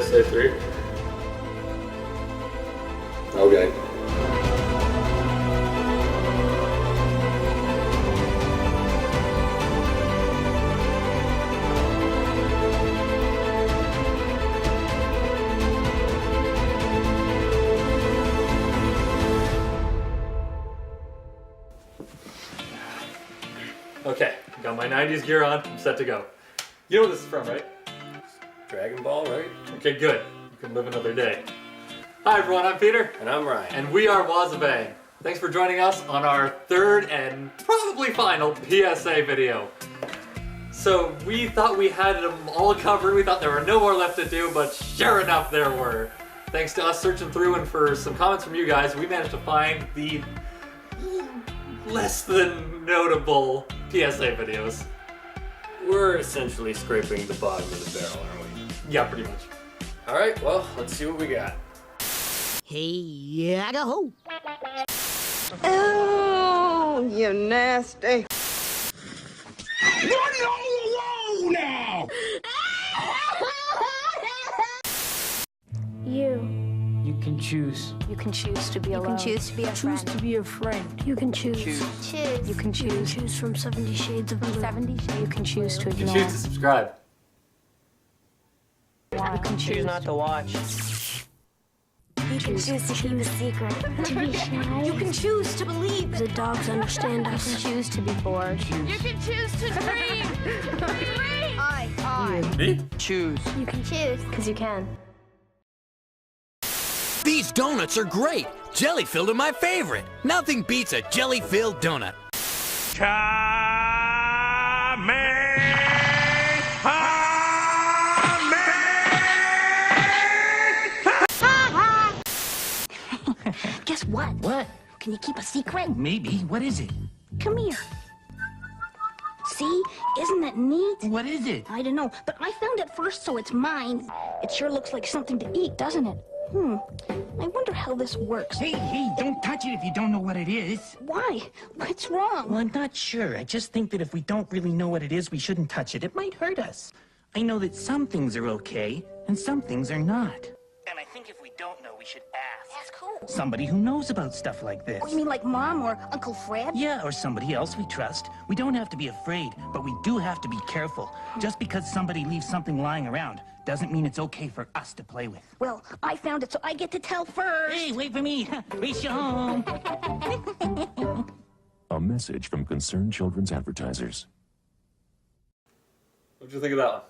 PSA 3. Okay. Okay, got my 90s gear on, I'm set to go. You know what this is from, right? Dragon Ball, right? Okay, good. You can live another day. Hi everyone, I'm Peter. And I'm Ryan. And we are WazzaBang. Thanks for joining us on our third and probably final PSA video. So we thought we had them all covered. We thought there were no more left to do, but sure enough there were. Thanks to us searching through and for some comments from you guys, we managed to find the less than notable PSA videos. We're essentially scraping the bottom of the barrel, aren't we? Yeah, pretty much. Alright, well, let's see what we got. Hey, yagga-ho! Oh, you nasty. Whoa now! You can choose. You can choose to be alone. You can choose to be a friend. Choose to be a friend. You can choose. Choose. You can choose. You can choose from 70 Shades of Blue. 70 shades. You can choose to You ignore. can choose to subscribe. You can choose not to watch. You can choose to keep a secret. To be shy. You can choose to believe. The dogs understand us. You can choose to be bored. You can choose to dream. Dream. Me? Choose. You can choose. Because you can. These donuts are great! Jelly-filled are my favorite! Nothing beats a jelly-filled donut. Guess what? What? Can you keep a secret? Maybe. What is it? Come here. See? Isn't that neat? What is it? I don't know, but I found it first, so it's mine. It sure looks like something to eat, doesn't it? I wonder how this works. Hey, don't touch it if you don't know what it is. Why? What's wrong? Well, I'm not sure. I just think that if we don't really know what it is, we shouldn't touch it. It might hurt us. I know that some things are okay, and some things are not. And I think if we don't know, we should ask. That's cool. Somebody who knows about stuff like this. Oh, you mean like Mom or Uncle Fred? Yeah, or somebody else we trust. We don't have to be afraid, but we do have to be careful. Just because somebody leaves something lying around doesn't mean it's okay for us to play with. Well, I found it, so I get to tell first. Hey, wait for me. Race you home. A message from Concerned Children's Advertisers. What'd you think of that one?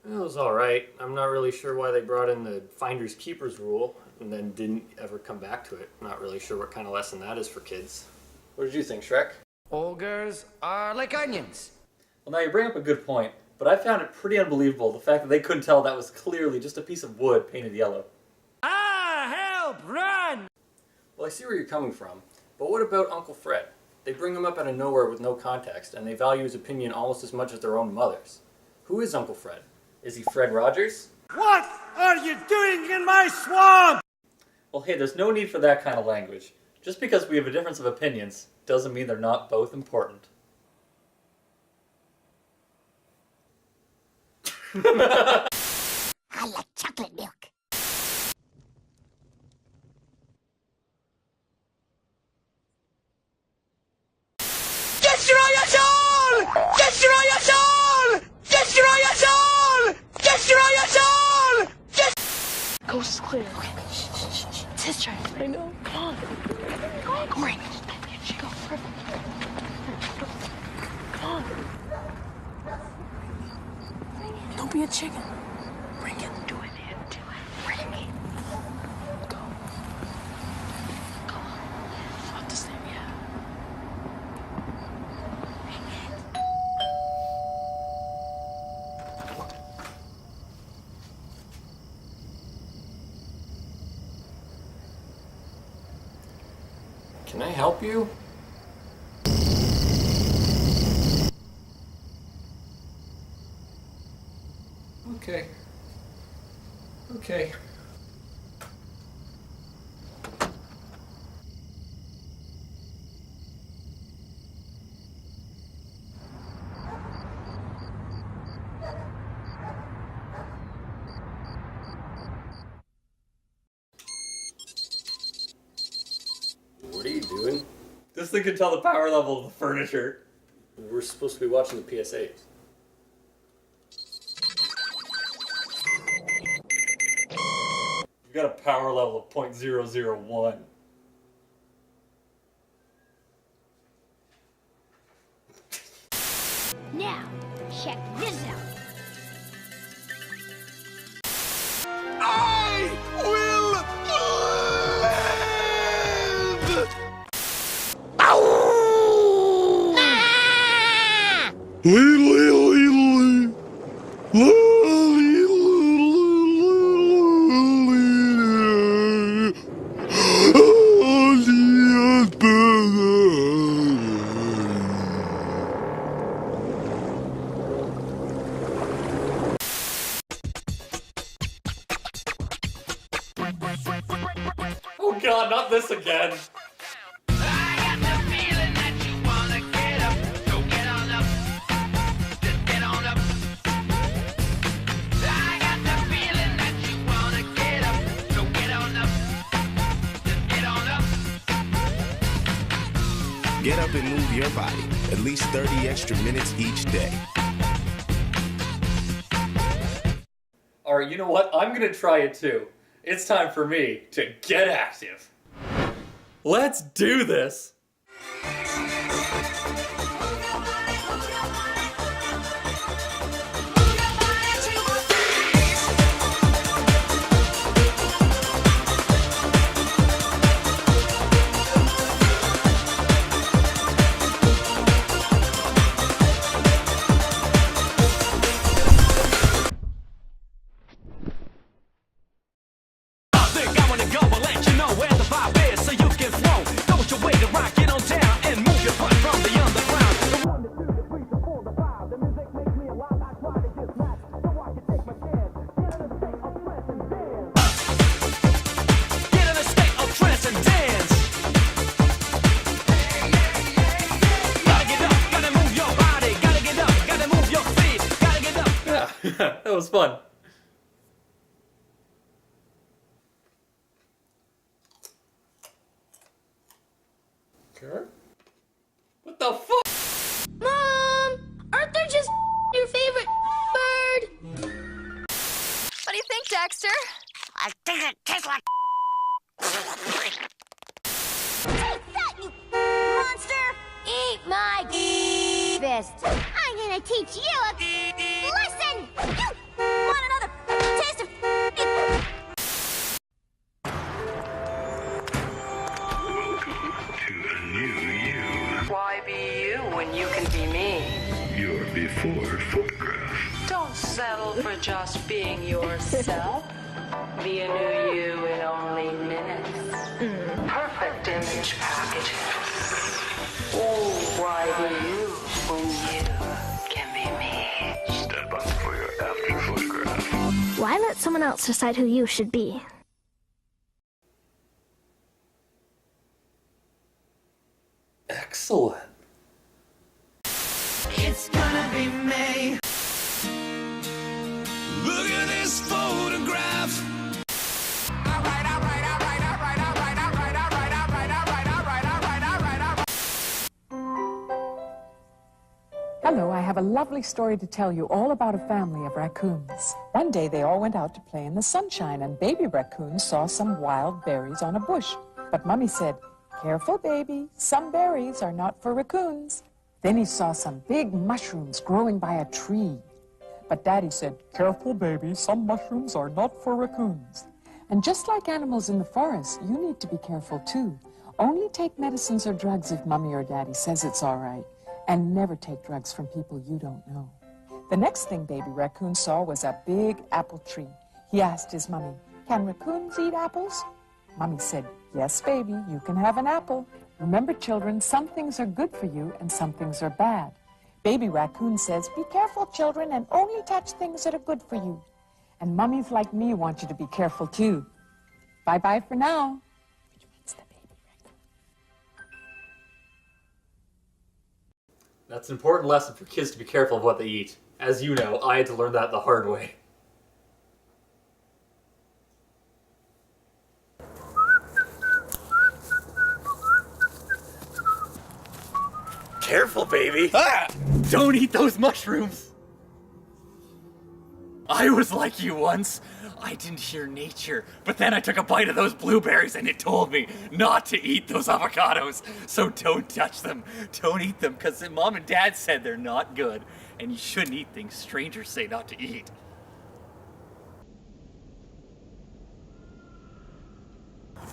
It was alright. I'm not really sure why they brought in the finders keepers rule and then didn't ever come back to it. Not really sure what kind of lesson that is for kids. What did you think, Shrek? Ogres are like onions. Well, now you bring up a good point, but I found it pretty unbelievable, the fact that they couldn't tell that was clearly just a piece of wood painted yellow. Help! Run! Well, I see where you're coming from, but what about Uncle Fred? They bring him up out of nowhere with no context, and they value his opinion almost as much as their own mother's. Who is Uncle Fred? Is he Fred Rogers? What are you doing in my swamp? Well, hey, there's no need for that kind of language. Just because we have a difference of opinions doesn't mean they're not both important. I like chocolate milk. Destroy us all! Destroy us all! Destroy us all! Destroy us all! Coast is clear. Okay. It's his turn. I know. Come on. Come on. Go. Perfect. Come on. Don't be a chicken. Bring it. Do it, man. Do it. Bring it. Go. Go on. Up this thing, yeah. Bring it. Can I help you? Okay. Okay. What are you doing? This thing can tell the power level of the furniture. We're supposed to be watching the PSAs. You got a power level of 0.001. Now, check this out. I will live! Oh god, not this again. Get up and move your body at least 30 extra minutes each day. Alright, you know what? I'm gonna try it too. It's time for me to get active. Let's do this! That was fun. Sure. What the fuck? Mom! Aren't there just your favorite bird? What do you think, Dexter? I think it tastes like Take that, you monster! Eat my fist. I'm gonna teach you a lesson! You want another taste of Why be you when you can be me? Your before photograph. Don't settle for just being yourself. Be a new you in only minutes. Perfect image packaging. Oh, why be you when you can be me? Step up for your after photograph. Why let someone else decide who you should be? Excellent. It's gonna be me. Look at this photograph. Hello, I have a lovely story to tell you all about a family of raccoons. One day they all went out to play in the sunshine and baby raccoon saw some wild berries on a bush. But Mummy said, "Careful, baby, some berries are not for raccoons." Then he saw some big mushrooms growing by a tree. But Daddy said, "Careful, baby, some mushrooms are not for raccoons." And just like animals in the forest, you need to be careful too. Only take medicines or drugs if Mummy or Daddy says it's all right. And never take drugs from people you don't know. The next thing Baby Raccoon saw was a big apple tree. He asked his Mummy, "Can raccoons eat apples?" Mummy said, "Yes, baby, you can have an apple. Remember, children, some things are good for you and some things are bad." Baby Raccoon says, "Be careful, children, and only touch things that are good for you." And mummies like me want you to be careful, too. Bye-bye for now. That's an important lesson for kids to be careful of what they eat. As you know, I had to learn that the hard way. Careful, baby. Ah! Don't eat those mushrooms. I was like you once. I didn't hear nature, but then I took a bite of those blueberries and it told me not to eat those avocados. So don't touch them. Don't eat them, because Mom and Dad said they're not good. And you shouldn't eat things strangers say not to eat.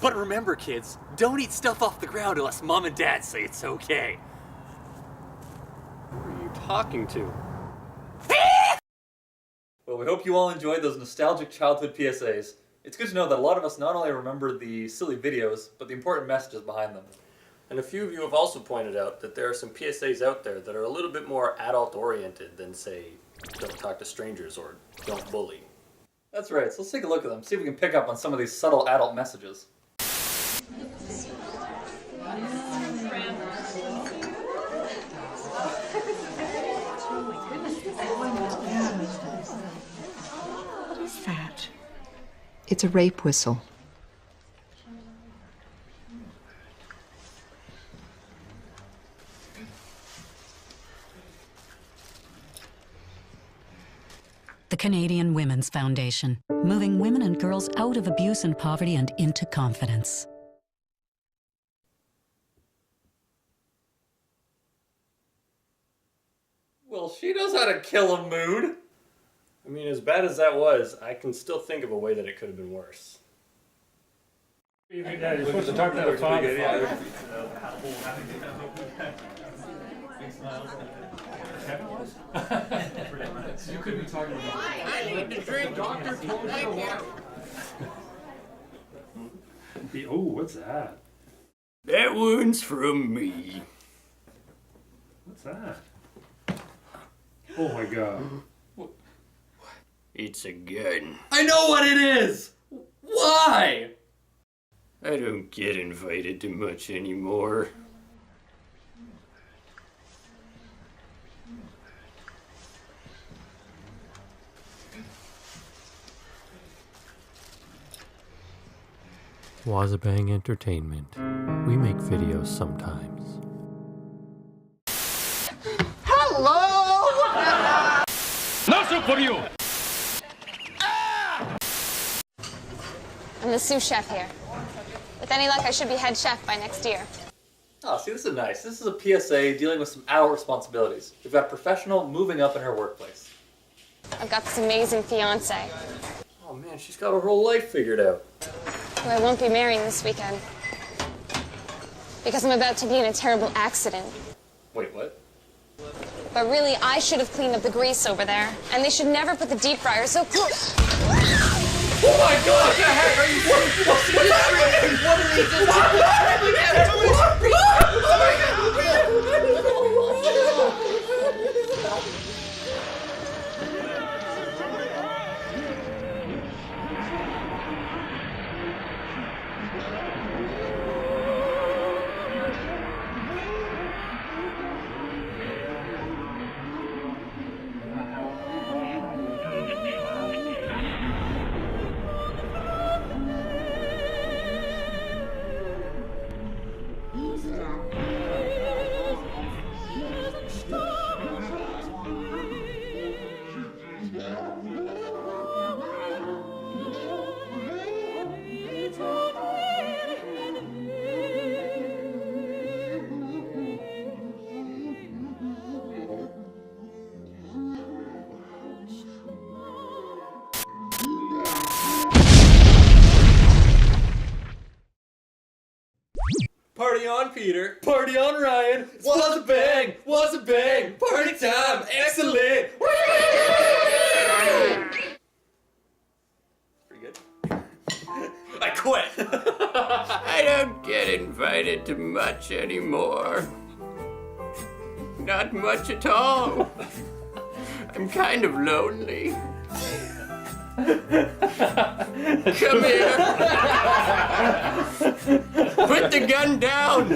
But remember, kids, don't eat stuff off the ground unless Mom and Dad say it's okay. Who are you talking to? Well, we hope you all enjoyed those nostalgic childhood PSAs. It's good to know that a lot of us not only remember the silly videos, but the important messages behind them. And a few of you have also pointed out that there are some PSAs out there that are a little bit more adult-oriented than, say, don't talk to strangers or don't bully. That's right, so let's take a look at them, see if we can pick up on some of these subtle adult messages. What is that? It's a rape whistle. The Canadian Women's Foundation, moving women and girls out of abuse and poverty and into confidence. Well, she knows how to kill a mood. I mean, as bad as that was, I can still think of a way that it could have been worse. Yeah, you're supposed to talk to the father. You could be talking about. I need to drink Dr. Thank you. Oh, what's that? That one's from me. What's that? Oh my god. It's a gun. I know what it is! Why? I don't get invited to much anymore. WazzaBang Entertainment. We make videos sometimes. Hello! No soup for you! I'm the sous chef here. With any luck, I should be head chef by next year. Oh, see, this is nice. This is a PSA dealing with some adult responsibilities. We've got a professional moving up in her workplace. I've got this amazing fiance, Oh man, she's got her whole life figured out. who I won't be marrying this weekend. Because I'm about to be in a terrible accident. Wait, what? But really, I should have cleaned up the grease over there. And they should never put the deep fryer so close. Oh my god! What the heck are you doing? What's happening? What are Party on, Peter. Party on, Ryan. WazzaBang! WazzaBang! Party time! Excellent! Pretty good. I quit. I don't get invited to much anymore. Not much at all. I'm kind of lonely. Come here. Put the gun down.